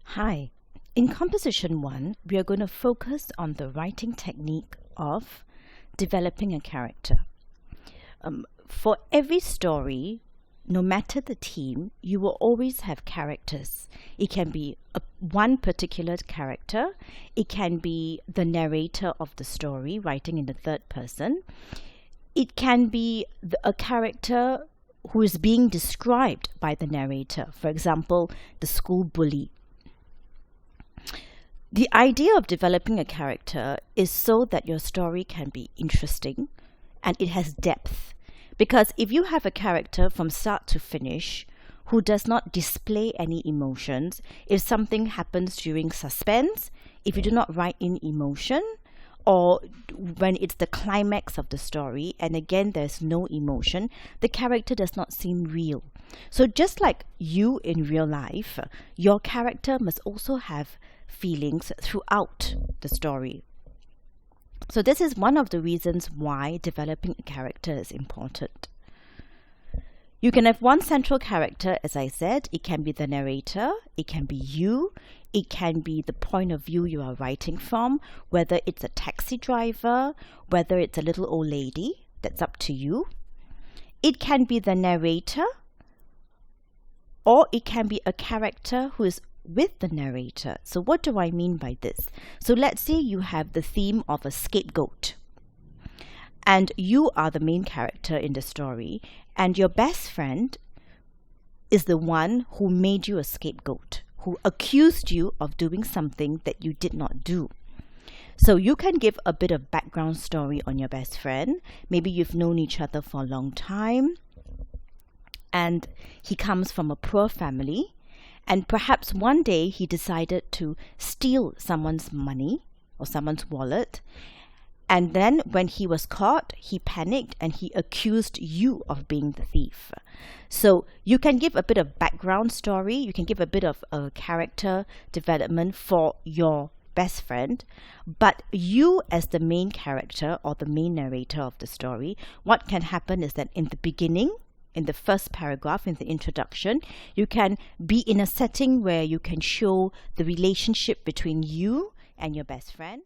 Hi. In Composition 1, we are going to focus on the writing technique of developing a character. For every story, no matter the theme, you will always have characters. It can be one particular character. It can be the narrator of the story, writing in the third person. It can be a character who is being described by the narrator. For example, the school bully. The idea of developing a character is so that your story can be interesting and it has depth. Because if you have a character from start to finish who does not display any emotions, if something happens during suspense, if you do not write in emotion, or when it's the climax of the story and again there's no emotion, the character does not seem real. So just like you in real life, your character must also have feelings throughout the story. So this is one of the reasons why developing a character is important. You can have one central character, as I said. It can be the narrator, it can be you, it can be the point of view you are writing from, whether it's a taxi driver, whether it's a little old lady, that's up to you. It can be the narrator, or it can be a character who is with the narrator. So what do I mean by this? So let's say you have the theme of a scapegoat and you are the main character in the story and your best friend is the one who made you a scapegoat, who accused you of doing something that you did not do. So you can give a bit of background story on your best friend. Maybe you've known each other for a long time and he comes from a poor family. And perhaps one day he decided to steal someone's money or someone's wallet. And then when he was caught, he panicked and he accused you of being the thief. So you can give a bit of background story. You can give a bit of character development for your best friend. But you as the main character or the main narrator of the story, what can happen is that in the beginning, in the first paragraph, in the introduction, you can be in a setting where you can show the relationship between you and your best friend.